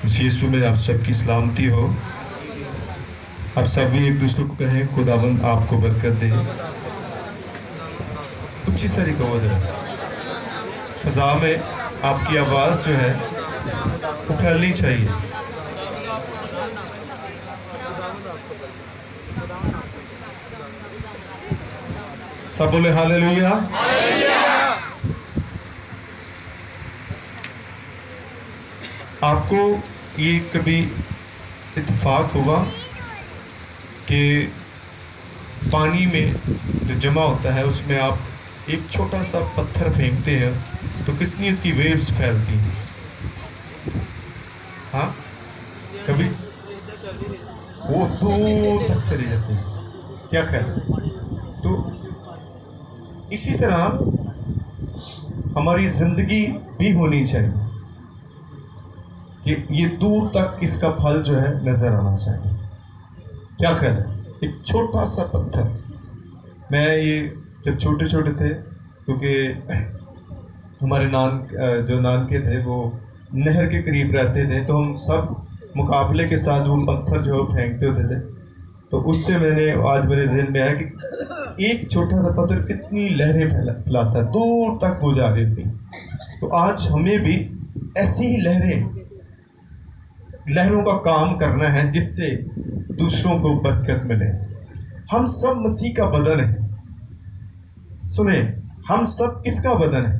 यीशु में आप सबकी सलामती हो। आप सभी एक दूसरे को कहें खुदावंद आपको बरकत दे। उच्ची सारी कहो जरा, फजा में आपकी आवाज़ जो है वो फैलनी चाहिए। सब बोले हालेलुया। आपको ये कभी इत्तेफाक हुआ कि पानी में जो जमा होता है उसमें आप एक छोटा सा पत्थर फेंकते हैं तो कितनी उसकी वेव्स फैलती हैं? हाँ, कभी वो दूर तक चली जाती है। क्या ख्याल है? तो इसी तरह हमारी जिंदगी भी होनी चाहिए कि ये दूर तक इसका फल जो है नजर आना चाहिए। क्या ख्याल है? एक छोटा सा पत्थर। मैं ये जब छोटे छोटे थे, क्योंकि हमारे जो नानके थे वो नहर के करीब रहते थे, तो हम सब मुकाबले के साथ वो पत्थर जो फेंकते होते थे। तो उससे आज मेरे ذہن में आया कि एक छोटा सा पत्थर कितनी लहरें फैलाता है, दूर तक वो जा रही थी। तो आज हमें भी ऐसी ही लहरों का काम करना है जिससे दूसरों को बरकत मिले। हम सब मसीह का बदन है। सुने, हम सब किसका बदन है?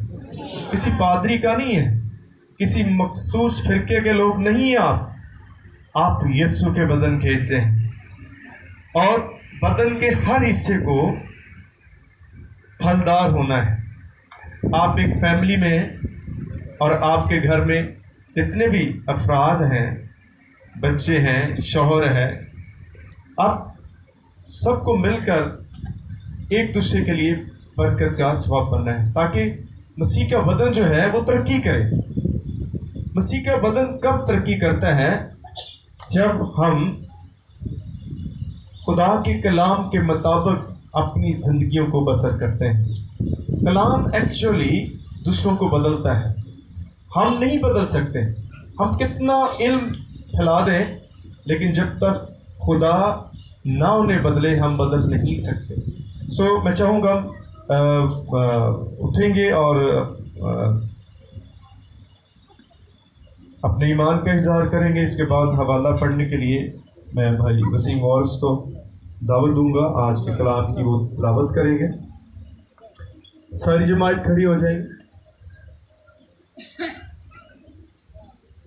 किसी पादरी का नहीं है, किसी मखसूस फिरके के लोग नहीं हैं। आप यीशु के बदन के हिस्से हैं और बदन के हर हिस्से को फलदार होना है। आप एक फैमिली में हैं और आपके घर में जितने भी अफराद हैं, बच्चे हैं, शौहर है, आप सबको मिलकर एक दूसरे के लिए बरकत का सबब बनना है ताकि मसीह का बदन जो है वो तरक्की करे। मसीह का बदन कब तरक्की करता है? जब हम खुदा के कलाम के मुताबिक अपनी ज़िंदगियों को बसर करते हैं। कलाम एक्चुअली दूसरों को बदलता है, हम नहीं बदल सकते। हम कितना इल्म फैला दें, लेकिन जब तक खुदा ना उन्हें बदले हम बदल नहीं सकते। मैं चाहूँगा उठेंगे और अपने ईमान का इजहार करेंगे। इसके बाद हवाला पढ़ने के लिए मैं भाई वसीम वॉर्स को दावत दूंगा। आज के कलाम की वो तिलावत करेंगे। सारी जमात खड़ी हो जाएगी।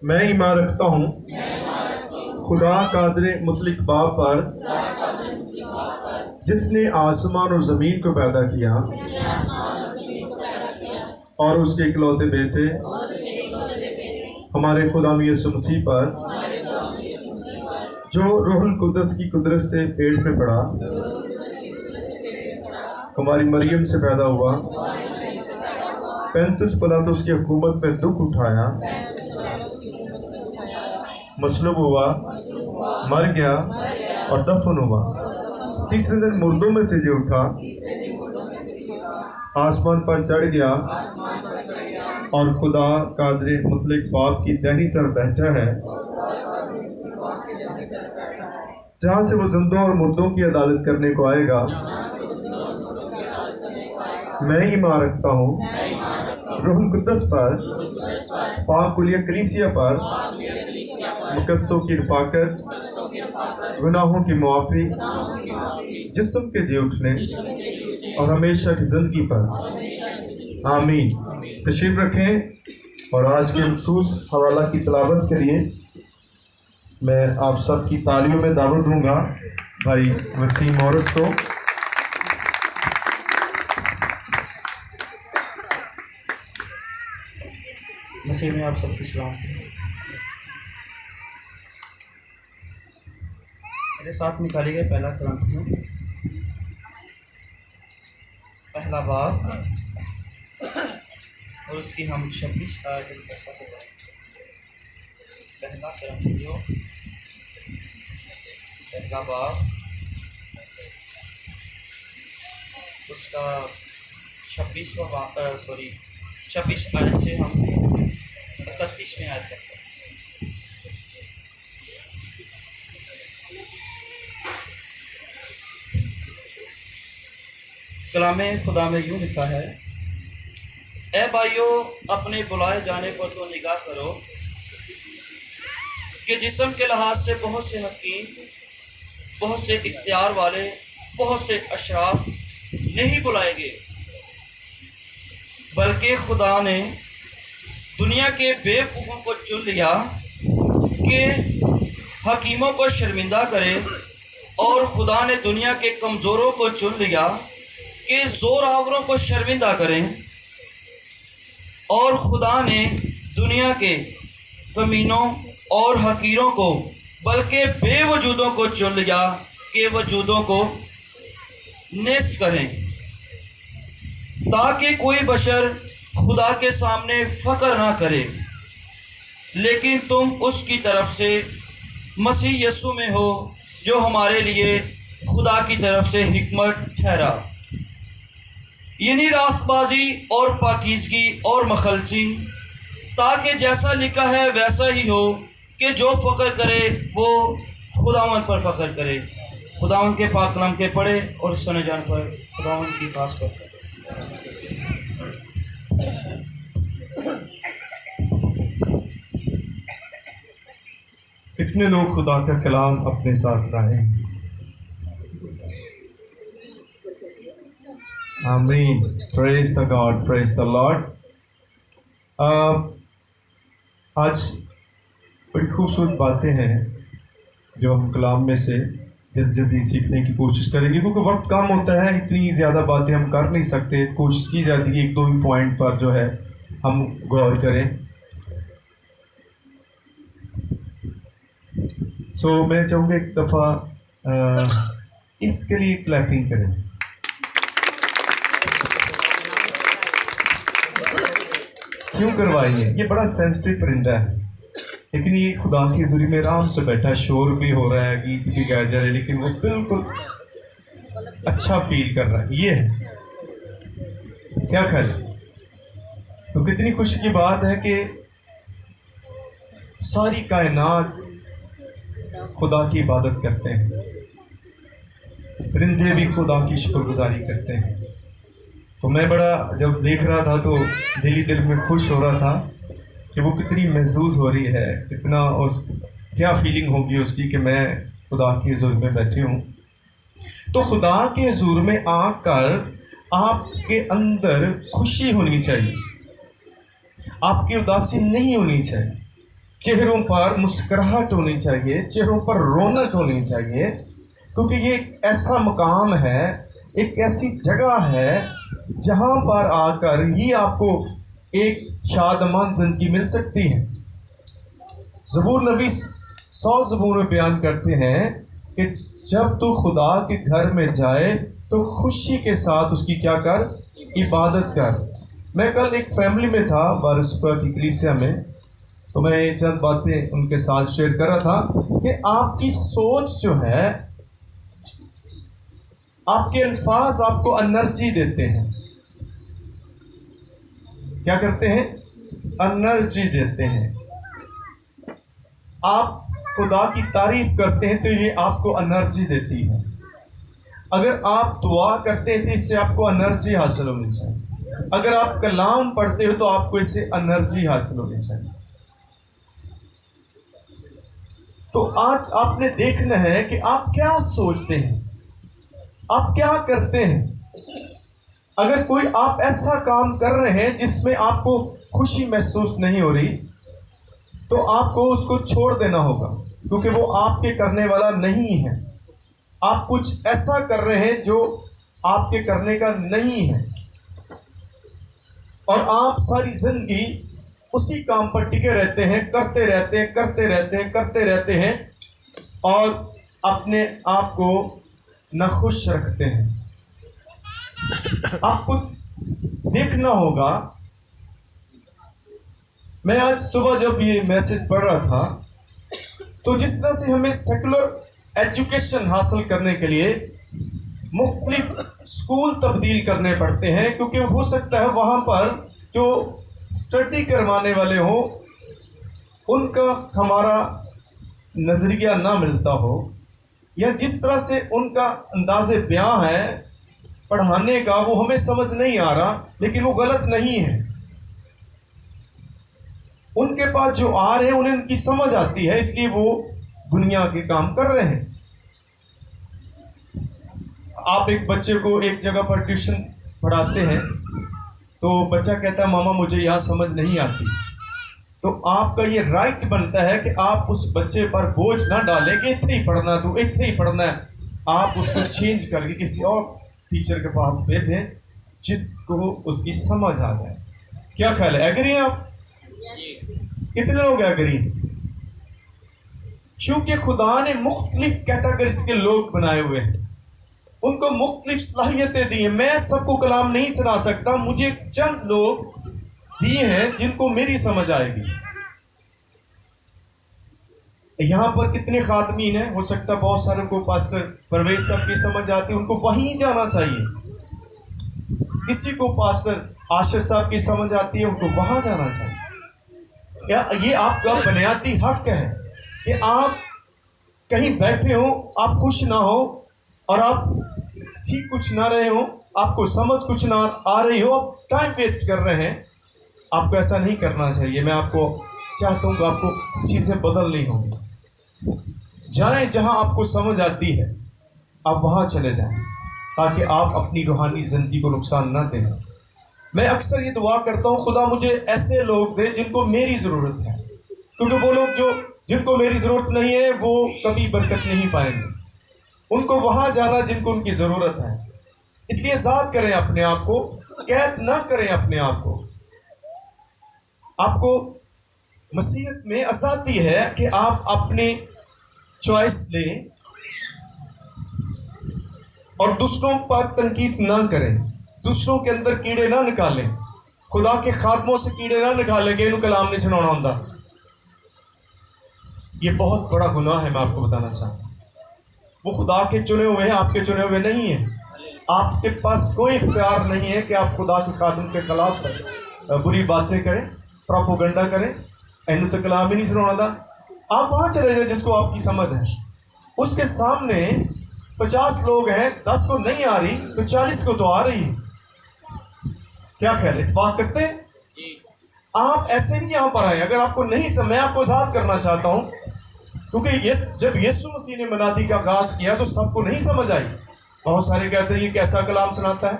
मैं ईमान रखता हूँ खुदा कादिर मुतलक बाप पर, जिसने आसमान और ज़मीन को पैदा किया और उसके इकलौते बेटे हमारे खुदा यीशु मसीह पर, जो रूहुल कुद्दस की कुदरत से पेट में पड़ा, हमारी मरियम से पैदा हुआ, 35 पिलातुस की हुकूमत में दुख उठाया, मसलूब हुआ, मर गया और दफन हुआ, तीसरे दिन मुर्दों में से जी उठा, आसमान पर चढ़ गया और खुदा कादिर मुतलक बाप की दाहिनी तरफ बैठा है, जहाँ से वो जिंदों और मुर्दों की अदालत करने को आएगा। मैं ईमान रखता हूँ रूहुल कुद्दस पर, पाक कुलिया कलीसिया पर, मुकद्दसों की रफ़ाकत, गुनाहों की मुआफ़ी, जिस्म के जी उठने और हमेशा की ज़िंदगी पर। आमीन। तशरीफ़ रखें और आज के मखसूस हवाला की तिलावत के लिए मैं आप सब की तालियों में दावत दूंगा भाई वसीम वॉर्स को। मसीह में आप सबकी सलामती। मेरे साथ निकाले गए पहला कुरान, पहला बाब और उसकी हम 26 आयत से पढ़ेंगे। पहला कुरान पहला बाब उसका 26 आयत से हम 31वें आयत तक। کلام خدا میں یوں لکھا ہے، اے بھائیو اپنے بلائے جانے پر تو نگاہ کرو کہ جسم کے لحاظ سے بہت سے حکیم، بہت سے اختیار والے، بہت سے اشراف نہیں بلائے گئے، بلکہ خدا نے دنیا کے بے وقوفوں کو چن لیا کہ حکیموں کو شرمندہ کرے، اور خدا نے دنیا کے کمزوروں کو چن لیا کہ زور آوروں کو شرمندہ کریں، اور خدا نے دنیا کے کمینوں اور حقیروں کو بلکہ بے وجودوں کو چن لیا کہ وجودوں کو نیست کریں، تاکہ کوئی بشر خدا کے سامنے فخر نہ کرے، لیکن تم اس کی طرف سے مسیح یسوع میں ہو جو ہمارے لیے خدا کی طرف سے حکمت ٹھہرا، یعنی راست بازی اور پاکیزگی اور مخلصی، تاکہ جیسا لکھا ہے ویسا ہی ہو کہ جو فخر کرے وہ خداوند پر فخر کرے۔ خداوند کے پاک کلام کے پڑھے اور سنے جان پر خداوند کی خاص برکت۔ کتنے لوگ خدا کا کلام اپنے ساتھ لائیں؟ آمین، پریز the God, praise the lord. آج بڑی خوبصورت باتیں ہیں جو ہم کلام میں سے جلدی جلدی سیکھنے کی کوشش کریں گے، کیونکہ وقت کم ہوتا ہے، اتنی زیادہ باتیں ہم کر نہیں سکتے۔ کوشش کی جاتی ہے ایک دو ہی پوائنٹ پر جو ہے ہم غور کریں۔ میں چاہوں گا ایک دفعہ اس کے لیے کلیپنگ کریں۔ کیوں کروائی ہے؟ یہ بڑا سینسٹیو پرندہ ہے، لیکن یہ خدا کی حضوری میں آرام سے بیٹھا ہے، شور بھی ہو رہا ہے، گیت بھی گایا جا رہا ہے، لیکن وہ بالکل اچھا فیل کر رہا ہے۔ یہ ہے کیا خیال ہے؟ تو کتنی خوشی کی بات ہے کہ ساری کائنات خدا کی عبادت کرتے ہیں، پرندے بھی خدا کی شکر گزاری کرتے ہیں۔ تو میں بڑا جب دیکھ رہا تھا تو دل میں خوش ہو رہا تھا کہ وہ کتنی محظوظ ہو رہی ہے، کتنا کیا فیلنگ ہوگی اس کی کہ میں خدا کی حضور میں بیٹھی ہوں۔ تو خدا کے حضور میں آ کر آپ کے اندر خوشی ہونی چاہیے، آپ کی اداسی نہیں ہونی چاہیے، چہروں پر مسکراہٹ ہونی چاہیے، چہروں پر رونق ہونی چاہیے، کیونکہ یہ ایک ایسا مقام ہے، ایک ایسی جگہ ہے جہاں پر آ کر ہی آپ کو ایک شادمان زندگی مل سکتی ہے۔ زبور نبی 100 زبور میں بیان کرتے ہیں کہ جب تو خدا کے گھر میں جائے تو خوشی کے ساتھ اس کی کیا کر؟ عبادت کر۔ میں کل ایک فیملی میں تھا بارسپا کی کلیسیا میں، تو میں چند باتیں ان کے ساتھ شیئر کر رہا تھا کہ آپ کی سوچ جو ہے، آپ کے الفاظ آپ کو انرجی دیتے ہیں۔ کیا کرتے ہیں؟ انرجی دیتے ہیں۔ آپ خدا کی تعریف کرتے ہیں تو یہ آپ کو انرجی دیتی ہے۔ اگر آپ دعا کرتے ہیں تو اس سے آپ کو انرجی حاصل ہونی چاہیے۔ اگر آپ کلام پڑھتے ہو تو آپ کو اس سے انرجی حاصل ہونی چاہیے۔ تو آج آپ نے دیکھنا ہے کہ آپ کیا سوچتے ہیں، آپ کیا کرتے ہیں۔ اگر کوئی آپ ایسا کام کر رہے ہیں جس میں آپ کو خوشی محسوس نہیں ہو رہی تو آپ کو اس کو چھوڑ دینا ہوگا، کیونکہ وہ آپ کے کرنے والا نہیں ہے۔ آپ کچھ ایسا کر رہے ہیں جو آپ کے کرنے کا نہیں ہے، اور آپ ساری زندگی اسی کام پر ٹکے رہتے ہیں، کرتے رہتے ہیں اور اپنے آپ کو ناخوش رکھتے ہیں۔ آپ کو دیکھنا ہوگا، میں آج صبح جب یہ میسج پڑھ رہا تھا تو جس طرح سے ہمیں سیکولر ایجوکیشن حاصل کرنے کے لیے مختلف اسکول تبدیل کرنے پڑتے ہیں، کیونکہ ہو سکتا ہے وہاں پر جو اسٹڈی کروانے والے ہوں ان کا ہمارا نظریہ نہ ملتا ہو، یا جس طرح سے ان کا انداز بیاں ہے पढ़ाने का वो हमें समझ नहीं आ रहा, लेकिन वो गलत नहीं है। उनके पास जो आ रहे हैं उन्हें उनकी समझ आती है, इसलिए वो दुनिया के काम कर रहे हैं। आप एक बच्चे को एक जगह पर ट्यूशन पढ़ाते हैं तो बच्चा कहता है मामा मुझे यहाँ समझ नहीं आती, तो आपका ये राइट बनता है कि आप उस बच्चे पर बोझ ना डालें कि इतने ही पढ़ना है, तू इतने ही पढ़ना है। आप उसको चेंज करके किसी और टीचर के पास भेजें जिसको उसकी समझ आ जाए। क्या ख्याल है? एग्री हैं आप? कितने लोग एग्री? क्योंकि खुदा ने मुख्तलिफ कैटेगरीज के लोग बनाए हुए हैं, उनको मुख्तलिफ सलाहियतें दी हैं। मैं सबको कलाम नहीं सुना सकता, मुझे चंद लोग दिए हैं जिनको मेरी समझ आएगी। यहाँ पर कितने खादमीन हैं? हो सकता है बहुत सारे को पास्टर परवेज साहब की समझ आती है, उनको वहीं जाना चाहिए। किसी को पास्टर आशिर साहब की समझ आती है, उनको वहां जाना चाहिए। ये आपका बुनियादी हक है कि आप कहीं बैठे हो, आप खुश ना हो और आप सीख कुछ ना रहे हो, आपको समझ कुछ ना आ रही हो, आप टाइम वेस्ट कर रहे हैं। आपको ऐसा नहीं करना चाहिए। मैं आपको चाहता हूँ कि आपको चीज़ें बदलनी होंगी। जाएं जहाँ आपको समझ आती है, आप वहाँ चले जाएं ताकि आप अपनी रूहानी ज़िंदगी को नुकसान ना दें। मैं अक्सर ये दुआ करता हूँ, खुदा मुझे ऐसे लोग दे जिनको मेरी ज़रूरत है, क्योंकि वो लोग जिनको मेरी ज़रूरत नहीं है वो कभी बरकत नहीं पाएंगे। उनको वहाँ जाना जिनको उनकी ज़रूरत है। इसलिए आज़ाद करें अपने आप को, कैद ना करें अपने आप को। आपको मसीहत में आज़ादी है कि आप अपने चॉइस लें और दूसरों पर तनकीद ना करें, दूसरों के अंदर कीड़े ना निकालें, खुदा के खादमों से कीड़े ना निकालें कि इन्हों कलाम नहीं सुनाना होता। ये बहुत बड़ा गुनाह है। मैं आपको बताना चाहता हूँ, वो खुदा के चुने हुए हैं, आपके चुने हुए नहीं हैं। आपके पास कोई इख्तियार नहीं है कि आप खुदा के खादम के खिलाफ बुरी बातें करें, प्रोपोगंडा करें। इन्हों तो कलाम ही नहीं सुनाना था। आप वहाँ चले जाए जिसको आपकी समझ है। उसके सामने 50 लोग हैं, 10 को नहीं आ रही तो 40 को तो आ रही। क्या ख्याल, इत्तेफाक करते हैं? आप ऐसे नहीं यहाँ पर आए। अगर आपको नहीं समझ, मैं आपको आज़ाद करना चाहता हूँ, क्योंकि जब यीशु मसीह ने मनादी का आगाज किया तो सबको नहीं समझ आई। बहुत सारे कहते हैं ये कैसा कलाम सुनाता है,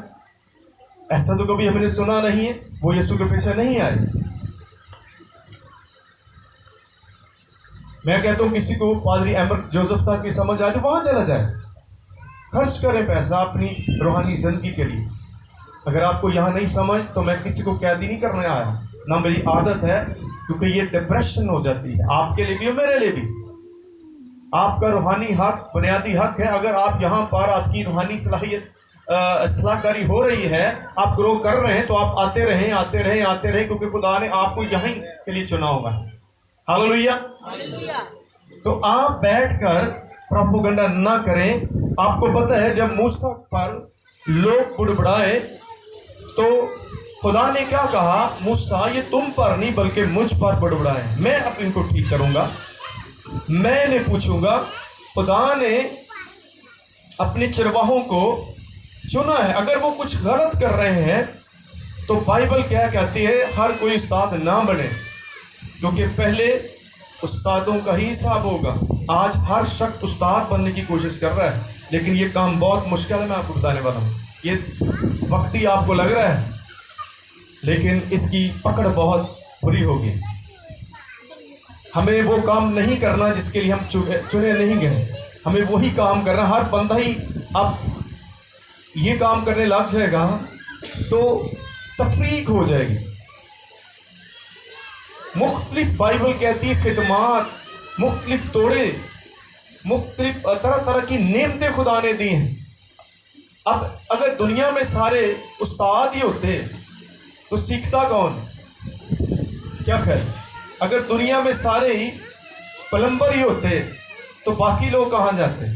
ऐसा तो कभी हमने सुना नहीं है। वो यीशु के पीछे नहीं आए। मैं कहता हूँ किसी को पादरी अहमद जोसेफ साहब की समझ आए तो वहां चला जाए, खर्च करें पैसा अपनी रूहानी जिंदगी के लिए। अगर आपको यहाँ नहीं समझ तो मैं किसी को कैदी नहीं करने आया, ना मेरी आदत है, क्योंकि ये डिप्रेशन हो जाती है आपके लिए भी और मेरे लिए भी। आपका रूहानी हक बुनियादी हक है। अगर आप यहाँ पर आपकी रूहानी सलाहियत सलाहकारी हो रही है, आप ग्रो कर रहे हैं, तो आप आते रहें आते रहें आते रहें, क्योंकि खुदा ने आपको यहीं के लिए चुना होगा। हालेलुया। तो आप बैठकर प्रोपोगंडा ना करें। आपको पता है जब मूसा पर लोग बुड़बुड़ाए तो खुदा ने क्या कहा, मूसा ये तुम पर नहीं बल्कि मुझ पर बुड़बुड़ाए, मैं अब इनको ठीक करूंगा, मैं इन्हें पूछूंगा। खुदा ने अपने चरवाहों को चुना है। अगर वो कुछ गलत कर रहे हैं तो बाइबल क्या कहती है, हर कोई उस्ताद ना बने, क्योंकि पहले उस्तादों का ही हिसाब होगा। आज हर शख्स उस्ताद बनने की कोशिश कर रहा है, लेकिन ये काम बहुत मुश्किल है। मैं आपको बताने वाला हूँ, ये वक्ती आपको लग रहा है, लेकिन इसकी पकड़ बहुत बुरी होगी। हमें वो काम नहीं करना जिसके लिए हम चुने नहीं गए, हमें वही काम करना। हर बंदा ही अब ये काम करने लग जाएगा तो तफरीक हो जाएगी। मुख्तलिफ बाइबल कहती है खिदमात, मुख्तलिफ तोड़े, मुख्तलिफ तरह तरह की नेमतें खुदा ने दी हैं। अब अगर दुनिया में सारे उस्ताद ही होते तो सीखता कौन? क्या ख्याल? अगर दुनिया में सारे ही प्लम्बर ही होते तो बाकी लोग कहाँ जाते?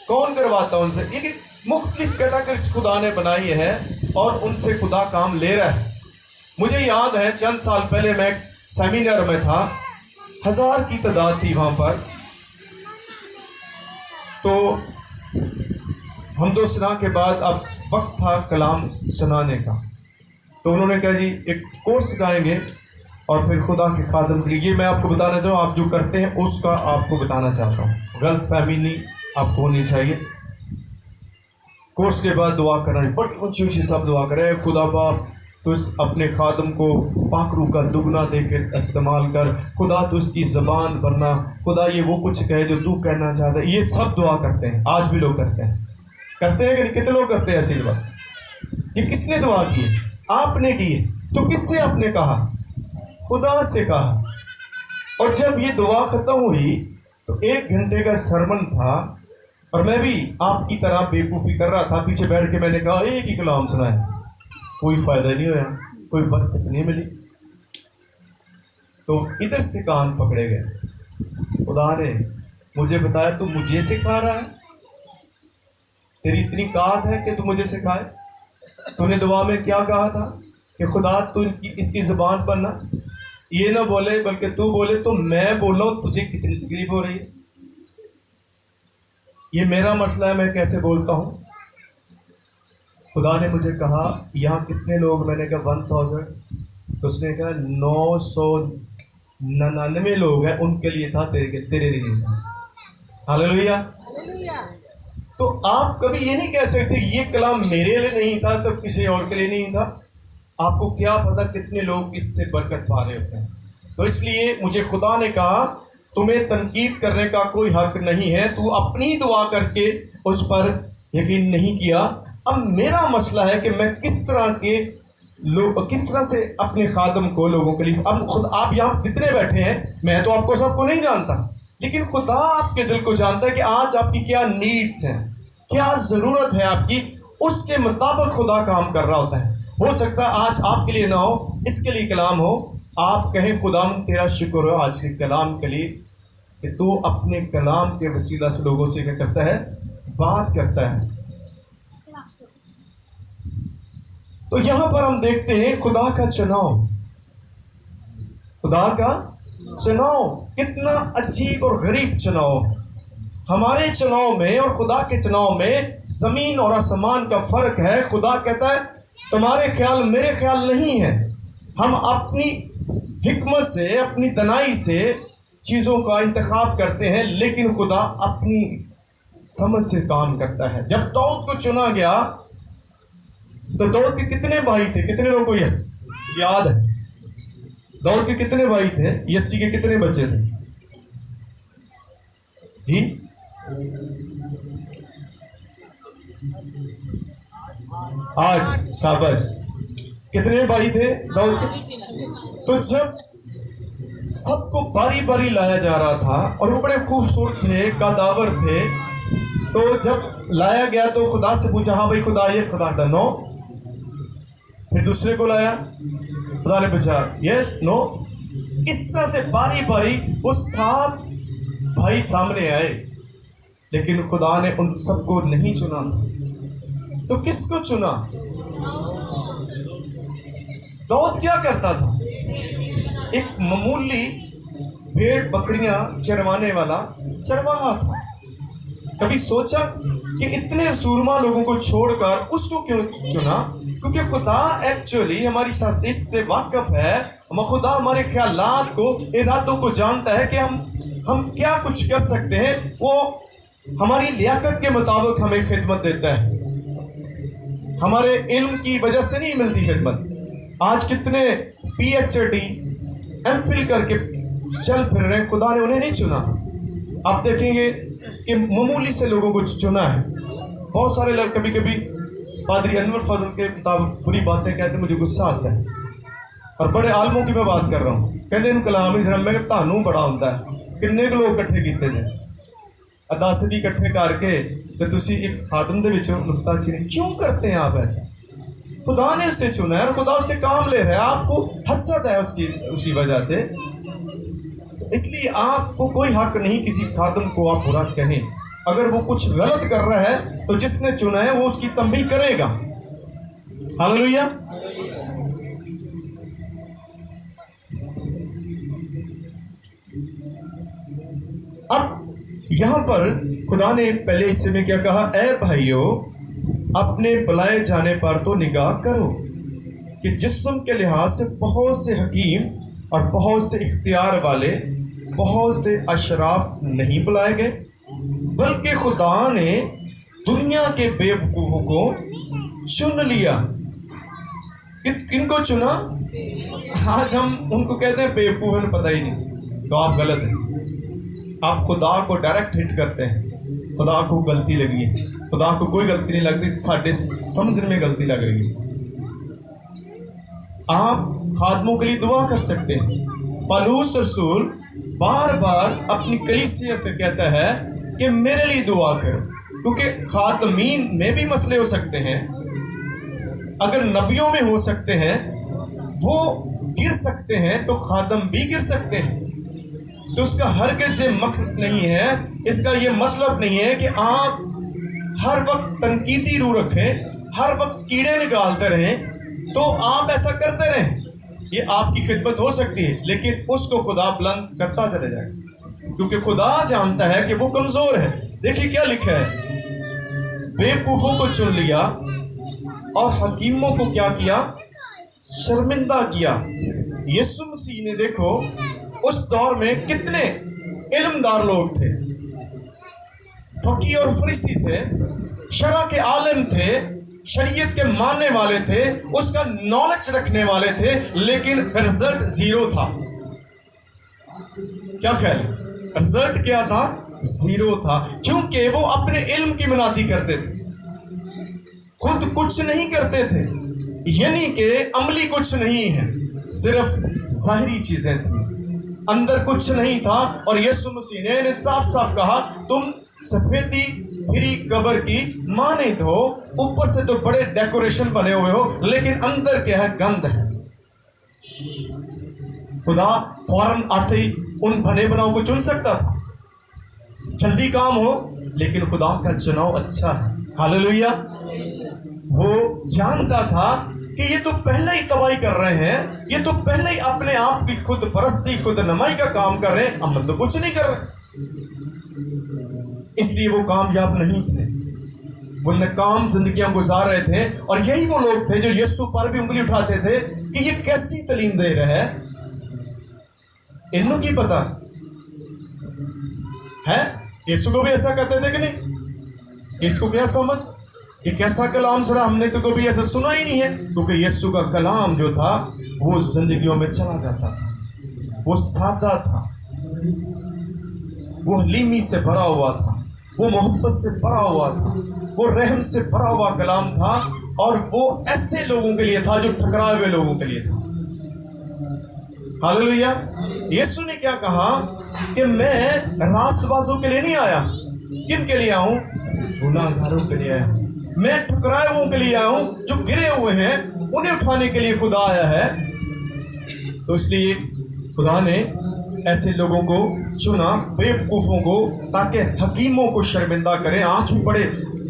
कौन करवाता उनसे? ये मुख्तलिफ कैटेगरीज खुदा ने बनाई है और उनसे खुदा काम ले रहा है। मुझे याद है चंद साल पहले मैं एक सेमिनार में था, 1000 की तादाद थी वहाँ पर। तो हम दोस्ताना के बाद अब वक्त था कलाम सुनाने का, तो उन्होंने कहा जी एक कोर्स गाएंगे और फिर खुदा के खादम के लिए। ये मैं आपको बताना चाहूँ, आप जो करते हैं उसका आपको बताना चाहता हूँ, गलत फहमी नहीं आपको होनी चाहिए। कोर्स के बाद दुआ करना, बड़ी ऊंची ऊंची सब दुआ करें, खुदा बाप तो इस अपने खादम को पाखरू का दुगना दे कर इस्तेमाल कर, खुदा तो उसकी ज़बान बनना, खुदा ये वो कुछ कहे जो तू कहना चाहता है। ये सब दुआ करते हैं, आज भी लोग करते हैं कि नहीं? कितने लोग करते हैं ऐसी दुआ? ये किसने दुआ की है? आपने की है। तो किससे आपने कहा? खुदा से कहा। और जब ये दुआ ख़त्म हुई तो 1 घंटे का सरमन था और मैं भी आपकी तरह बेवकूफ़ी कर रहा था, पीछे बैठ के मैंने कहा एक ही कलाम सुनाए, कोई फ़ायदा नहीं होया, कोई बरकत नहीं मिली। तो इधर से कान पकड़े गए। खुदा ने मुझे बताया तू मुझे सिखा रहा है, तेरी इतनी कात है कि तू मुझे सिखाए। तूने दुआ में क्या कहा था कि खुदा तू इसकी ज़बान पर ना ये ना बोले बल्कि तू बोले। तो मैं बोल रहा हूँ, तुझे कितनी तकलीफ हो रही है? ये मेरा मसला है, मैं कैसे बोलता हूँ। खुदा ने मुझे कहा यहाँ कितने लोग? मैंने कहा 1000। तो उसने कहा 999 लोग हैं, उनके लिए था, तेरे लिए नहीं था। हालेलुया। तो आप कभी ये नहीं कह सकते ये कलाम मेरे लिए नहीं था तो किसी और के लिए नहीं था। आपको क्या पता कितने लोग इससे बरकत पा रहे होते हैं। तो इसलिए मुझे खुदा ने कहा तुम्हें तनकीद करने का कोई हक नहीं है, तू अपनी दुआ करके उस पर यकीन नहीं किया। अब मेरा मसला है कि मैं किस तरह से अपने खादम को लोगों के लिए, अब खुद आप यहाँ जितने बैठे हैं, मैं तो आपको सबको नहीं जानता, लेकिन खुदा आपके दिल को जानता है कि आज आपकी क्या नीड्स हैं, क्या ज़रूरत है आपकी, उसके मुताबिक खुदा काम कर रहा होता है। हो सकता है आज आपके लिए ना हो, इसके लिए कलाम हो, आप कहें खुदा तेरा शुक्र हो आज के कलाम के लिए कि तू अपने कलाम के वसीला से लोगों से क्या करता है? बात करता है। तो यहां पर हम देखते हैं खुदा का चुनाव, खुदा का चुनाव कितना अजीब और गरीब चुनाव। हमारे चुनाव में और खुदा के चुनाव में जमीन और आसमान का फर्क है। खुदा कहता है तुम्हारे ख्याल मेरे ख्याल नहीं है। हम अपनी हिकमत से, अपनी दनाई से चीज़ों का इंतखाब करते हैं, लेकिन खुदा अपनी समझ से काम करता है। जब दाऊद को चुना गया तो दाऊद के कितने भाई थे? कितने लोगों को याद है? दाऊद के कितने भाई थे? यस्सी के कितने बच्चे थे जी? 8। शाबाश। कितने भाई थे दाऊद के? तो जब सबको बारी बारी लाया जा रहा था और वो बड़े खूबसूरत थे, कदावर थे, तो जब लाया गया तो खुदा से पूछा हाँ भाई खुदा ये, खुदा था नो। फिर दूसरे को लाया, खुदा ने पूछा यस नो। इस तरह से बारी बारी वो 7 भाई सामने आए, लेकिन खुदा ने उन सबको नहीं चुना था। तो किसको चुना? दाऊद क्या करता था? एक मामूली भेड़ बकरियां चरवाने वाला चरवाहा था। कभी सोचा कि इतने सूरमा लोगों को छोड़कर उसको क्यों चुना? क्योंकि खुदा एक्चुअली हमारी इससे वाकिफ है। खुदा हमारे ख्यालात को, इरादों को जानता है कि हम क्या कुछ कर सकते हैं। वो हमारी लियाकत के मुताबिक हमें खिदमत देता है, हमारे इल्म की वजह से नहीं मिलती खिदमत। आज कितने PhD MPhil करके चल फिर रहे, खुदा ने उन्हें नहीं चुना। आप देखेंगे कि मामूली से लोगों को चुना है। बहुत सारे लोग कभी कभी पादरी अनवर फजल के मुताबिक बुरी बातें कहते, मुझे गुस्सा आता है। और बड़े आलमों की मैं बात कर रहा हूँ, कहते इन कलाम में तानू बड़ा होता है। किन्ने को लोग इकट्ठे किए थे अदासदी इकट्ठे करके तो तुसी एक खादम दे विचों नुक्ताचीनी क्यों करते हैं आप ऐसा? खुदा ने उससे चुना है और खुदा उससे काम ले रहा है। आपको हसद है उसकी वजह से, इसलिए आपको कोई हक नहीं किसी खादम को आप बुरा कहें। अगर वो कुछ गलत कर रहा है तो जिसने चुना है वो उसकी तंबीह करेगा। हालेलुया। अब यहां पर खुदा ने पहले हिस्से में क्या कहा? ऐ भाइयों अपने बुलाए जाने पर तो निगाह करो कि जिस्म के लिहाज से बहुत से हकीम और बहुत से इख्तियार वाले, बहुत से अशराफ नहीं बुलाए गए, बल्कि खुदा ने दुनिया के बेवकूफ़ों को चुन लिया। किनको चुना? आज हम उनको कहते हैं बेवकूफ़, हमें पता ही नहीं, तो आप गलत हैं। आप खुदा को डायरेक्ट हिट करते हैं। खुदा को गलती लगी है, खुदा को कोई गलती नहीं लगती, साढ़े समझने में गलती लग रही है। आप खादमों के लिए दुआ कर सकते हैं। पौलुस रसूल बार बार अपनी कलीसिया से कहता है कि मेरे लिए दुआ करो, क्योंकि खादमीन में भी मसले हो सकते हैं। अगर नबियों में हो सकते हैं, वो गिर सकते हैं, तो खादम भी गिर सकते हैं। तो उसका हरगिज़ ये मकसद नहीं है, इसका ये मतलब नहीं है कि आप हर वक्त तनकीदी रूह रखें, हर वक्त कीड़े निकालते रहें, तो आप ऐसा करते रहें। ये आपकी खिदमत हो सकती है, लेकिन उसको खुदा बुलंद करता चले जाएगा, क्योंकि खुदा जानता है कि वो कमज़ोर है। देखिए क्या लिखा है, बेवकूफ़ों को चुन लिया और हकीमों को क्या किया? शर्मिंदा किया। यीशु मसीह ने देखो उस दौर में कितने इल्मदार लोग थे, फकीह और फरीसी थे, शरअ के आलिम थे, शरीयत के मानने वाले थे, उसका नॉलेज रखने वाले थे, लेकिन रिजल्ट जीरो था। क्या ख्याल है? रिजल्ट क्या था? जीरो था, क्योंकि वो अपने इल्म की मनाती करते थे, खुद कुछ नहीं करते थे, यानी कि अमली कुछ नहीं है, सिर्फ ज़ाहिरी चीजें थी, अंदर कुछ नहीं था। और यीशु मसीह ने साफ साफ कहा, तुम सफेदी फिरी कब्र की मानित हो, ऊपर से तो बड़े डेकोरेशन बने हुए हो, लेकिन अंदर क्या है? गंद है। खुदा फौरन आते ही उन बने बनाओ को चुन सकता था, जल्दी काम हो, लेकिन खुदा का चुनाव अच्छा है। हालेलुया। वो जानता था कि ये तो पहले ही तबाही कर रहे हैं, ये तो पहले ही अपने आप की खुद परस्ती, खुद नमाई का काम कर रहे हैं, अमल तो कुछ नहीं कर रहे, इसलिए वो कामयाब नहीं थे, वो नाकाम जिंदगियां गुजार रहे थे। और यही वो लोग थे जो यीशु पर भी उंगली उठाते थे कि ये कैसी तालीम दे रहा है, इन्हों की पता है। यीशु को भी ऐसा कहते थे कि नहीं? इसको क्या समझ, ये कैसा कलाम सरा, हमने तो कभी ऐसा सुना ही नहीं है, क्योंकि यीशु का कलाम जो था वो जिंदगियों में चला जाता था, वो सादा था, वो हलीमी से भरा हुआ था, वो मोहब्बत से भरा हुआ था, वो रहम से भरा हुआ कलाम था, और वो ऐसे लोगों के लिए था जो ठकराए हुए लोगों के लिए था। हालेलुया। यीशु ने क्या कहा कि मैं रासबाजों के लिए नहीं आया, किन के लिए आऊं? गुनाहगारों के लिए आया हूं, मैं ठुकराए हुओं के लिए आया हूं, जो गिरे हुए हैं उन्हें उठाने के लिए खुदा आया है। तो इसलिए खुदा ने ऐसे लोगों को चुना, बेवकूफ़ों को, ताकि हकीमों को शर्मिंदा करें। आज भी बड़े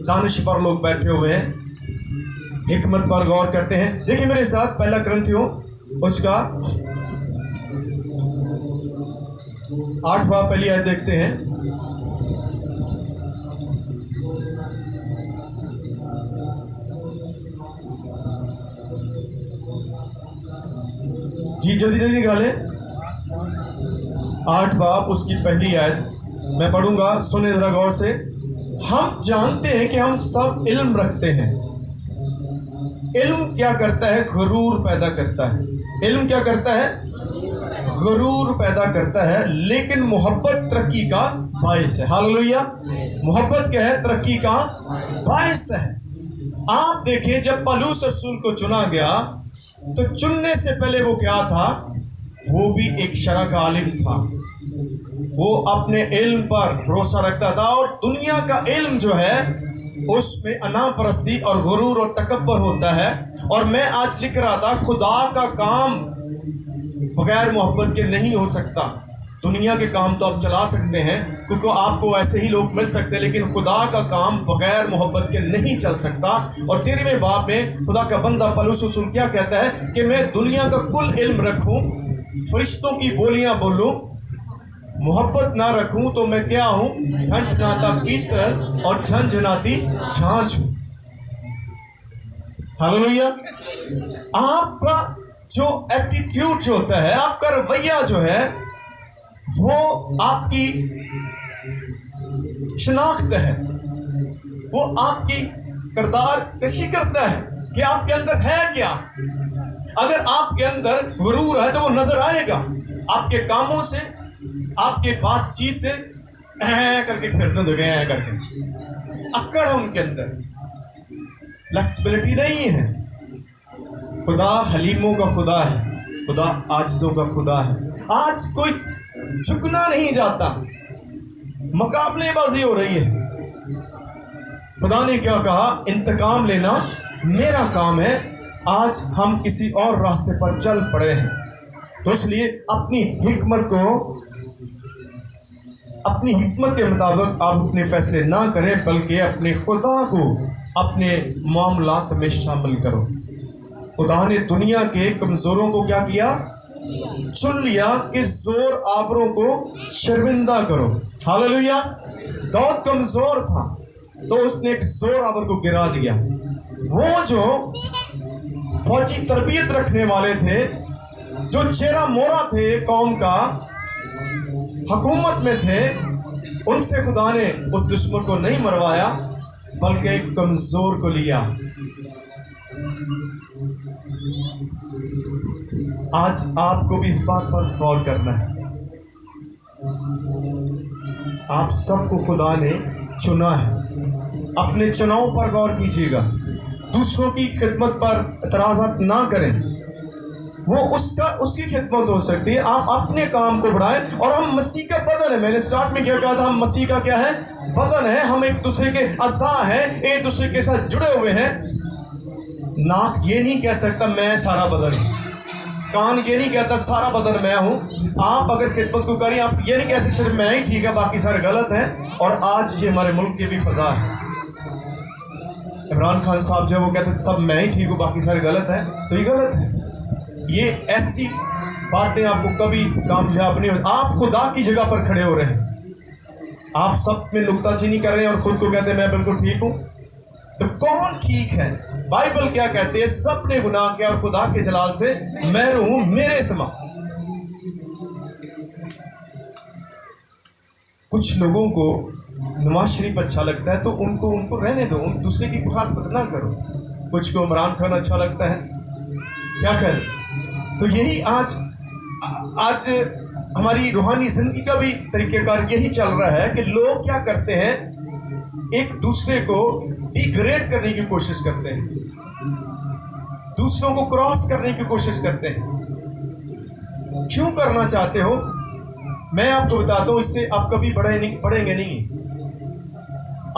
दानिशवर लोग बैठे हुए हैं, हिकमत पर गौर करते हैं। देखिए मेरे साथ पहला ग्रंथियों उसका 8 बाब पहली आयत देखते हैं। जी जल्दी जल्दी निकाले। 8 बाब उसकी पहली आयत मैं पढ़ूंगा, सुने जरा गौर से। हम जानते हैं कि हम सब इल्म रखते हैं। इल्म क्या करता है? गुरूर पैदा करता है। इल्म क्या करता है? गुरूर पैदा करता है, लेकिन मोहब्बत तरक्की का बायस है। हालेलुया। मोहब्बत क्या है? तरक्की का बायस है। आप देखिए, जब पौलुस रसूल को चुना गया तो चुनने से पहले वो क्या था? वो भी एक शरअ का आलिम था, वो अपने इल्म पर भरोसा रखता था। और दुनिया का इल्म जो है उसमें अनापरस्ती और गुरूर और तकब्बर होता है। और मैं आज लिख रहा था, खुदा का काम बगैर मोहब्बत के नहीं हो सकता। दुनिया के काम तो आप चला सकते हैं, क्योंकि आपको ऐसे ही लोग मिल सकते हैं, लेकिन खुदा का काम बगैर मोहब्बत के नहीं चल सकता। और 13वें बाब में खुदा का बंदा पौलुस रसूल क्या कहता है कि मैं दुनिया का कुल इल्म रखूं, फरिश्तों की बोलियां बोलूं, मोहब्बत ना रखूं तो मैं क्या हूं? ठंठनाता पीतल और झंझनाती झांझ हूं। हालेलुया। आपका जो एटीट्यूड जो होता है, आपका रवैया जो है, वो आपकी शनाख्त है, वो आपकी किरदार कशी करता है कि आपके अंदर है क्या। अगर आपके अंदर गुरूर है तो वो नजर आएगा आपके कामों से, आपके बातचीत से। करके फिरने दो गए करके अक्कड़ है उनके अंदर, फ्लेक्सिबिलिटी नहीं है। खुदा हलीमों का खुदा है, खुदा आजिजों का खुदा है। आज कोई झुकना नहीं जाता, मुकाबलेबाजी हो रही है। खुदा ने क्या कहा, इंतकाम लेना मेरा काम है। आज हम किसी और रास्ते पर चल पड़े हैं, तो इसलिए अपनी हिकमत के मुताबिक आप अपने फैसले ना करें, बल्कि अपने खुदा को अपने मामलात में शामिल करो। खुदा ने दुनिया के कमजोरों को क्या किया, चुन लिया कि जोर आवरों को शर्मिंदा करो। हालेलुया। दाऊद कमजोर था तो उसने एक जोर आवर को गिरा दिया। वो जो फौजी तरबियत रखने वाले थे, जो चेहरा मोरा थे कौम का, हुकूमत में थे, उनसे खुदा ने उस दुश्मन को नहीं मरवाया, बल्कि एक कमजोर को लिया। आज आपको भी इस बात पर गौर करना है। आप सबको खुदा ने चुना है, अपने चुनाव पर गौर कीजिएगा। दूसरों की खिदमत पर एतराज़ात ना करें, वो उसकी खिदमत हो सकती है। आप अपने काम को बढ़ाएं। और हम मसीह का बदन है। मैंने स्टार्ट में क्या कहा था, हम मसीह का क्या है, बदन है। हम एक दूसरे के अज़ा हैं, एक दूसरे के साथ जुड़े हुए हैं। नाक ये नहीं कह सकता मैं सारा बदन हूँ, कान ये नहीं कहता सारा बदन मैं हूँ। आप अगर खिदमत को करें, आप ये नहीं कह सकते सिर्फ मैं ही ठीक है बाकी सारे गलत हैं। और आज ये हमारे मुल्क की भी फजा है। इमरान खान साहब जो वो कहते हैं सब मैं ही ठीक हूँ बाकी सारे गलत हैं, तो ये गलत है। ये ऐसी बातें आपको कभी कामयाब नहीं हो। आप खुदा की जगह पर खड़े हो रहे हैं, आप सब में नुक्ताचीनी कर रहे हैं और खुद को कहते हैं मैं बिल्कुल ठीक हूँ। तो कौन ठीक है? बाइबल क्या कहते हैं, सब ने गुनाह किया और खुदा के जलाल से महरूम हूं, मेरे समा। कुछ लोगों को नवाज शरीफ अच्छा लगता है तो उनको रहने दो, उन दूसरे की मुखालफत ना करो। कुछ को इमरान खान अच्छा लगता है, क्या करें। तो यही आज हमारी रूहानी जिंदगी का भी तरीक़ेकार यही चल रहा है कि लोग क्या करते हैं, एक दूसरे को डिग्रेड करने की कोशिश करते हैं, दूसरों को क्रॉस करने की कोशिश करते हैं। क्यों करना चाहते हो? मैं आपको बताता हूँ, इससे आप कभी बढ़ेंगे नहीं।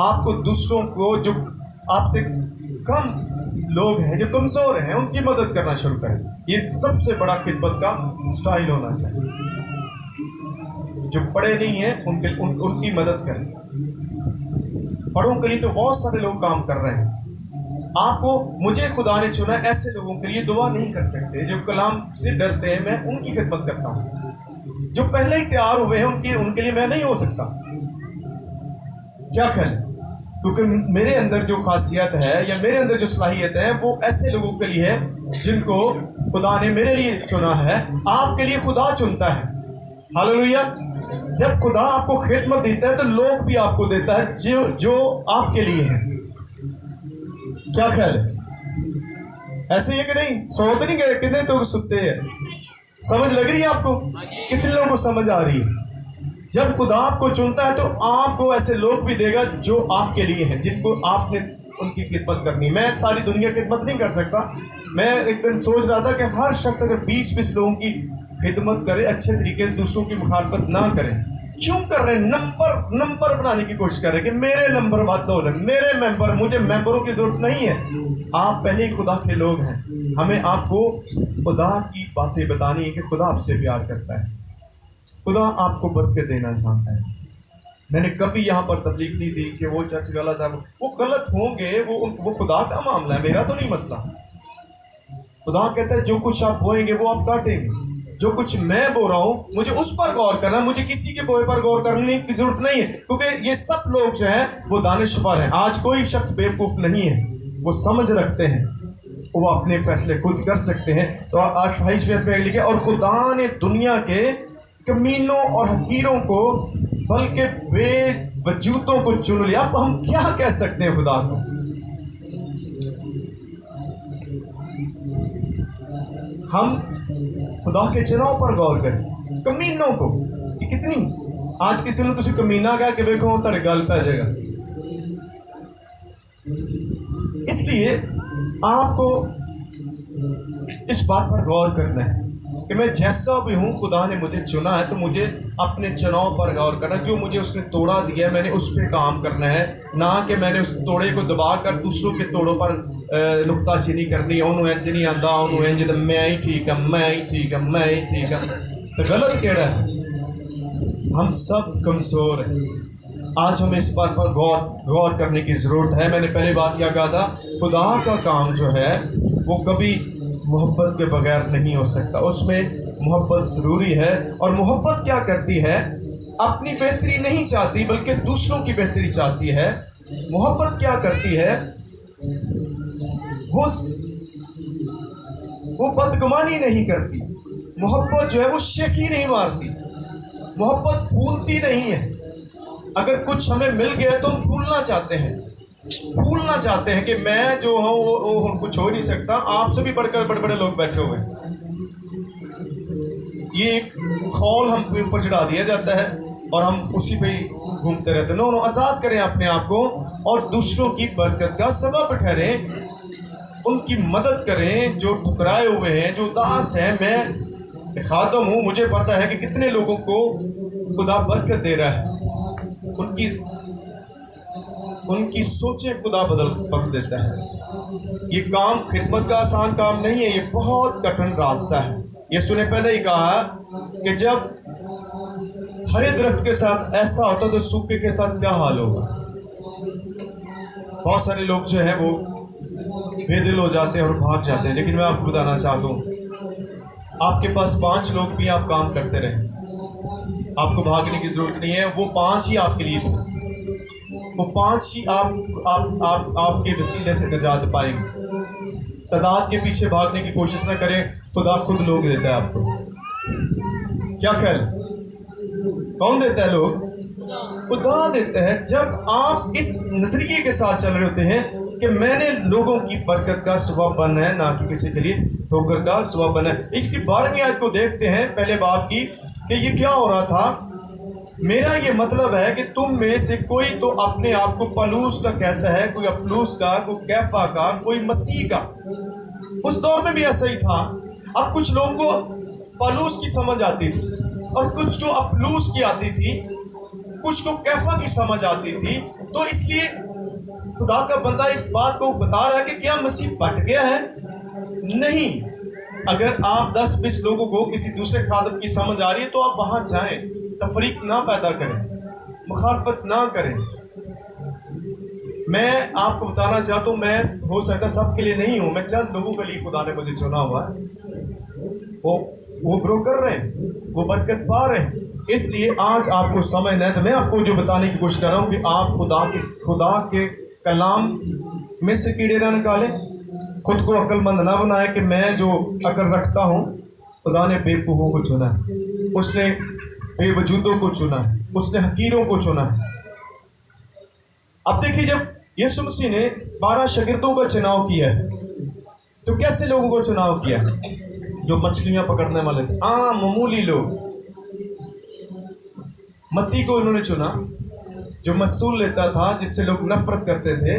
आपको दूसरों को, जो आपसे कम लोग हैं, जो कमजोर हैं, उनकी मदद करना शुरू करें। ये सबसे बड़ा खिदमत का स्टाइल होना चाहिए। जो पढ़े नहीं हैं उनकी मदद करें। पढ़ों के लिए तो बहुत सारे लोग काम कर रहे हैं। मुझे खुदा ने चुना, ऐसे लोगों के लिए दुआ नहीं कर सकते जो कलाम से डरते हैं। मैं उनकी खिदमत करता हूँ। जो पहले ही तैयार हुए हैं उनके लिए मैं नहीं हो सकता। क्या ख्याल? क्योंकि मेरे अंदर जो खासियत है या मेरे अंदर जो सलाहियत है वो ऐसे लोगों के लिए है जिनको खुदा ने मेरे लिए चुना है। आपके लिए खुदा चुनता है। हालेलुया। जब खुदा आपको खिदमत देता है तो लोग भी आपको देता है जो आपके लिए है। क्या ख्याल है? ऐसे ही है कि नहीं? सोते नहीं गए, कितने तो सुनते हैं। समझ लग रही है आपको? कितने लोगों को समझ आ रही है? जब खुदा आपको चुनता है तो आपको ऐसे लोग भी देगा जो आपके लिए हैं, जिनको आपने उनकी खिदमत करनी। मैं सारी दुनिया की खिदमत नहीं कर सकता। मैं एक दिन सोच रहा था कि हर शख्स अगर 20-20 लोगों की खिदमत करे, अच्छे तरीके से दूसरों की मुखालफत ना करें। क्यों कर रहे हैं? नंबर बनाने की कोशिश कर रहे हैं कि मेरे नंबर बात हो, मेरे मेंबर, मुझे मेंबरों की जरूरत नहीं है। आप पहले ही खुदा के लोग हैं। हमें आपको खुदा की बातें बतानी है कि खुदा आपसे प्यार करता है, खुदा आपको बरकत देना चाहता है। मैंने कभी यहाँ पर तबलीग नहीं दी कि वो चर्च गलत है। वो गलत होंगे, वो खुदा का मामला है, मेरा तो नहीं मसला। खुदा कहता है जो कुछ आप बोएंगे वो आप काटेंगे। जो कुछ मैं बो रहा हूँ मुझे उस पर गौर करना, मुझे किसी के बोए पर गौर करने की जरूरत नहीं है, क्योंकि ये सब लोग जो हैं वो दानिशवर हैं। आज कोई शख्स बेवकूफ़ नहीं है, वो समझ रखते हैं। وہ اپنے فیصلے خود کر سکتے ہیں. تو 28ویں میں لکھے اور خدا نے دنیا کے کمینوں اور حقیروں کو بلکہ بے وجودوں کو چن لیا. اب ہم کیا کہہ سکتے ہیں خدا کو؟ ہم خدا کے چناؤ پر غور کریں. کمینوں کو یہ کتنی آج کسی نے تسی کمینہ کہا کہ دیکھو تڑے گل پہ جائے گا. اس لیے آپ کو اس بات پر غور کرنا ہے کہ میں جیسا بھی ہوں خدا نے مجھے چنا ہے تو مجھے اپنے چناؤ پر غور کرنا. جو مجھے اس نے توڑا دیا ہے میں نے اس پہ کام کرنا ہے, نہ کہ میں نے اس توڑے کو دبا کر دوسروں کے توڑوں پر نکتہ چینی کرنی. انہوں انج نہیں آندا, انہوں انج تو میں ہی ٹھیک ہوں, میں ہی ٹھیک ہوں, میں ہی ٹھیک ہوں. تو غلط کیڑا ہے؟ ہم سب کمزور ہیں. آج ہمیں اس بات پر غور کرنے کی ضرورت ہے. میں نے پہلے بات کیا کہا تھا, خدا کا کام جو ہے وہ کبھی محبت کے بغیر نہیں ہو سکتا. اس میں محبت ضروری ہے. اور محبت کیا کرتی ہے؟ اپنی بہتری نہیں چاہتی بلکہ دوسروں کی بہتری چاہتی ہے. محبت کیا کرتی ہے؟ وہ بدگمانی نہیں کرتی. محبت جو ہے وہ شیخی نہیں مارتی. محبت بھولتی نہیں ہے. اگر کچھ ہمیں مل گیا تو ہم بھولنا چاہتے ہیں کہ میں جو ہوں وہ کچھ ہو نہیں سکتا. آپ سے بھی بڑھ کر بڑے بڑے لوگ بیٹھے ہوئے ہیں. یہ ایک خول ہم پہ اوپر چڑھا دیا جاتا ہے اور ہم اسی پہ ہی گھومتے رہتے ہیں. نو آزاد کریں اپنے آپ کو اور دوسروں کی برکت کا سبب ٹھہریں. ان کی مدد کریں جو ٹھکرائے ہوئے ہیں, جو اداس ہیں. میں خادم ہوں, مجھے پتا ہے کہ کتنے لوگوں کو خدا برکت دے رہا ہے. ان کی سوچیں خدا بدل دیتا ہے. یہ کام خدمت کا آسان کام نہیں ہے, یہ بہت کٹھن راستہ ہے. یسوع نے پہلے ہی کہا کہ جب ہرے درخت کے ساتھ ایسا ہوتا تو سوکھے کے ساتھ کیا حال ہوگا. بہت سارے لوگ جو ہیں وہ بے دل ہو جاتے ہیں اور بھاگ جاتے ہیں. لیکن میں آپ کو بتانا چاہتا ہوں, آپ کے پاس 5 لوگ بھی آپ کام کرتے رہیں, آپ کو بھاگنے کی ضرورت نہیں ہے. وہ 5 ہی آپ کے لیے تھے. وہ 5 ہی آپ کے وسیلے سے نجات پائیں گے. تعداد کے پیچھے بھاگنے کی کوشش نہ کریں. خدا خود لوگ دیتا ہے آپ کو. کیا خیال؟ کون دیتا ہے لوگ؟ خدا دیتا ہے. جب آپ اس نظریے کے ساتھ چل رہے ہوتے ہیں کہ میں نے لوگوں کی برکت کا سبب بننا ہے, نہ کہ کسی کے لیے ٹھوکر کا سبب بننا ہے. اس کی 12ویں آیت کو دیکھتے ہیں پہلے باب کی کہ یہ کیا ہو رہا تھا. میرا یہ مطلب ہے کہ تم میں سے کوئی تو اپنے آپ کو پالوس کا کہتا ہے, کوئی اپلوس کا, کوئی کیفا کا, کوئی مسیح کا. اس دور میں بھی ایسا ہی تھا. اب کچھ لوگوں کو پالوس کی سمجھ آتی تھی اور کچھ کو اپلوس کی آتی تھی, کچھ کو کیفا کی سمجھ آتی تھی. تو اس لیے خدا کا بندہ اس بات کو بتا رہا ہے کہ کیا مسیح بٹ گیا ہے؟ نہیں. اگر آپ 10-20 لوگوں کو کسی دوسرے خادم کی سمجھ آ رہی ہے تو آپ وہاں جائیں. تفریق نہ پیدا کریں, مخالفت نہ کریں. میں آپ کو بتانا چاہتا ہوں, میں ہو سکتا سب کے لیے نہیں ہوں. میں چند لوگوں کے لیے خدا نے مجھے چنا ہوا ہے. وہ گرو کر رہے ہیں, وہ برکت پا رہے ہیں. اس لیے آج آپ کو سمجھنا ہے. تو میں آپ کو جو بتانے کی کوشش کر رہا ہوں کہ آپ خدا کے کلام میں سے کیڑے نہ نکالیں. خود کو عقل مند نہ بنائیں کہ میں جو عقل رکھتا ہوں. خدا نے بے وقوفوں کو چنا ہے, اس نے بے وجودوں کو چنا ہے, اس نے حقیروں کو چنا ہے. اب دیکھیے, جب یسوع مسیح نے 12 شاگردوں کا چناؤ کیا ہے تو کیسے لوگوں کو چناؤ کیا؟ جو مچھلیاں پکڑنے والے تھے, عام معمولی لوگ. متی کو انہوں نے چنا جو محصول لیتا تھا, جس سے لوگ نفرت کرتے تھے.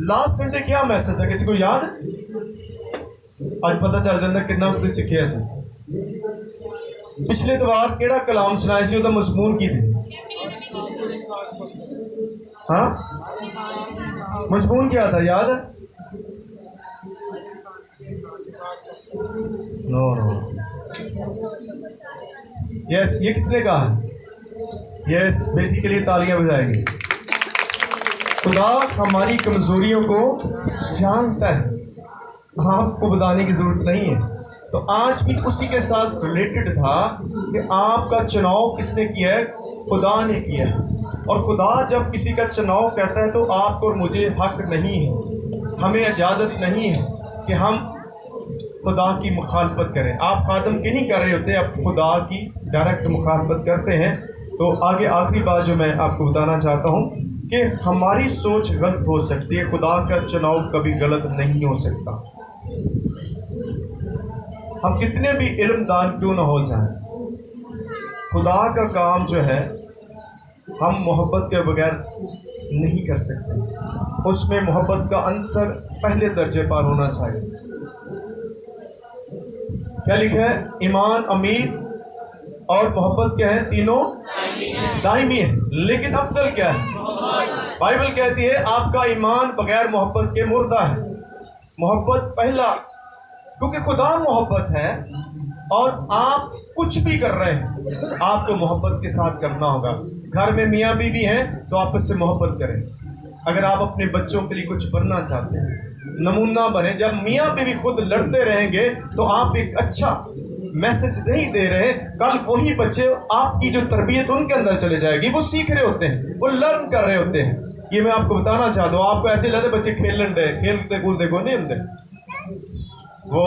لاسٹ سنڈے کیا میسج تھا, کسی کو یاد؟ آج پتہ چل جاتا کتنا کچھ سیکھے ایسے. پچھلے اتوار کیڑا کلام سنائے سی, وہ مضمون کی تھی. ہاں, مضمون کیا تھا یاد ہے؟ نو یس, یہ کس نے کہا؟ یس, بیٹی کے لیے تالیاں بجائیں گے. خدا ہماری کمزوریوں کو جانتا ہے, آپ کو بتانے کی ضرورت نہیں ہے. تو آج بھی اسی کے ساتھ ریلیٹڈ تھا کہ آپ کا چناؤ کس نے کیا ہے؟ خدا نے کیا ہے. اور خدا جب کسی کا چناؤ کرتا ہے تو آپ کو اور مجھے حق نہیں ہے، ہمیں اجازت نہیں ہے کہ ہم خدا کی مخالفت کریں۔ آپ خادم کی نہیں کر رہے ہوتے، آپ خدا کی ڈائریکٹ مخالفت کرتے ہیں۔ تو آگے آخری بات جو میں آپ کو بتانا چاہتا ہوں کہ ہماری سوچ غلط ہو سکتی ہے، خدا کا چناؤ کبھی غلط نہیں ہو سکتا۔ ہم کتنے بھی علم دان کیوں نہ ہو جائیں، خدا کا کام جو ہے ہم محبت کے بغیر نہیں کر سکتے۔ اس میں محبت کا عنصر پہلے درجے پر ہونا چاہیے۔ کیا لکھا ہے؟ ایمان، امید اور محبت کیا ہے؟ تینوں دائمی ہے، لیکن افضل کیا ہے؟ بائبل کہتی ہے آپ کا ایمان بغیر محبت کے مردہ ہے۔ محبت پہلا، کیونکہ خدا محبت ہے اور آپ کچھ بھی کر رہے ہیں آپ کو محبت کے ساتھ کرنا ہوگا۔ گھر میں میاں بیوی ہیں تو آپس سے محبت کریں۔ اگر آپ اپنے بچوں کے لیے کچھ بننا چاہتے ہیں، نمونہ بنے۔ جب میاں بیوی خود لڑتے رہیں گے تو آپ ایک اچھا میسج نہیں دے رہے، کل وہی بچے آپ کی جو تربیت ان کے اندر چلے جائے گی، وہ سیکھ رہے ہوتے ہیں، وہ لرن کر رہے ہوتے ہیں۔ یہ میں آپ کو بتانا چاہتا ہوں۔ آپ کو ایسے لگتا ہے بچے کھیلن رہے، کھیلتے کودتے کو نہیں ہوتے، وہ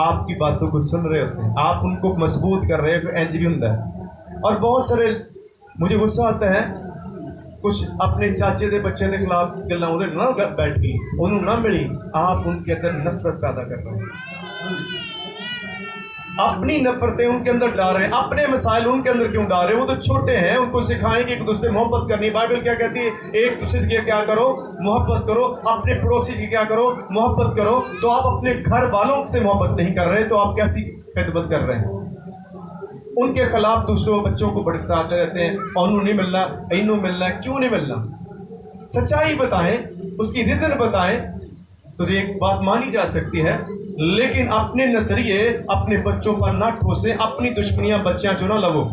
آپ کی باتوں کو سن رہے ہوتے ہیں، آپ ان کو مضبوط کر رہے ہیں، انج بھی ہوتا ہے۔ اور بہت سارے مجھے غصہ آتا ہے، کچھ اپنے چاچے دے بچے دے خلاف گلاں انہیں نہ بیٹھ گئی، انہوں نہ ملی، آپ ان کے اندر نفرت پیدا کر رہے ہیں، اپنی نفرتیں ان کے اندر ڈال رہے ہیں، اپنے مسائل ان کے اندر کیوں ڈال رہے ہیں؟ وہ تو چھوٹے ہیں، ان کو سکھائیں کہ ایک دوسرے سے محبت کرنی۔ بائبل کیا کہتی ہے؟ ایک دوسرے سے کیا کرو؟ محبت کرو۔ اپنے پڑوسی سے کیا کرو؟ محبت کرو۔ تو آپ اپنے گھر والوں سے محبت نہیں کر رہے تو آپ کیسی خدمت کر رہے ہیں؟ ان کے خلاف دوسروں بچوں کو بھڑکاتے رہتے ہیں، انہوں نہیں ملنا، انہوں ملنا، کیوں نہیں ملنا؟ سچائی بتائیں، اس کی ریزن بتائیں تو یہ ایک بات مانی جا سکتی ہے، لیکن اپنے نظریے اپنے بچوں پر نہ ٹھوسیں، اپنی دشمنیاں بچیاں چو نہ لو۔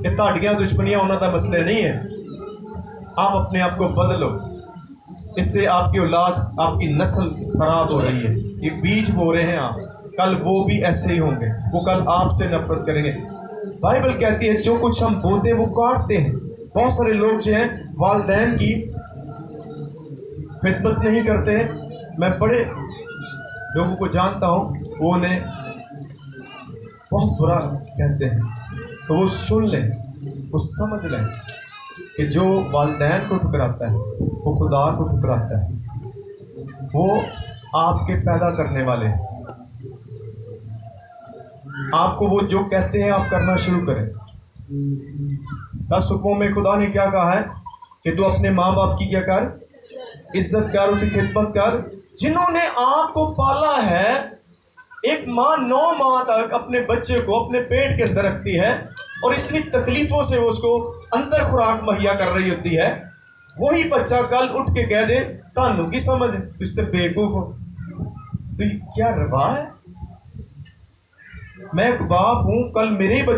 یہ تہاڈیاں دشمنیاں انہاں دا مسئلہ نہیں ہے، آپ اپنے آپ کو بدلو۔ اس سے آپ کی اولاد، آپ کی نسل خراب ہو رہی ہے، یہ بیج بو رہے ہیں آپ، کل وہ بھی ایسے ہی ہوں گے، وہ کل آپ سے نفرت کریں گے۔ بائبل کہتی ہے جو کچھ ہم بوتے ہیں وہ کاٹتے ہیں۔ بہت سارے لوگ جو ہیں والدین کی خدمت نہیں کرتے ہیں۔ میں بڑے لوگوں کو جانتا ہوں، وہ انہیں بہت برا کہتے ہیں، تو وہ سن لیں، وہ سمجھ لیں کہ جو والدین کو ٹھکراتا ہے وہ خدا کو ٹھکراتا ہے، وہ آپ کے پیدا کرنے والے ہیں۔ آپ کو وہ جو کہتے ہیں آپ کرنا شروع کریں۔ 10 حکموں میں خدا نے کیا کہا ہے کہ تو اپنے ماں باپ کی کیا کر؟ عزت کر، اسے خدمت کر۔ جنہوں نے آپ کو پالا ہے، ایک ماں 9 ماہ تک اپنے بچے کو اپنے پیٹ کے اندر رکھتی ہے اور اتنی تکلیفوں سے وہ اس کو اندر خوراک مہیا کر رہی ہوتی ہے، وہی بچہ کل اٹھ کے کہہ دے تانوں کی سمجھ اس تے بیوقوف ہو، تو یہ کیا روا ہے؟ میں ایک باپ ہوں، کل میرے ہی بچے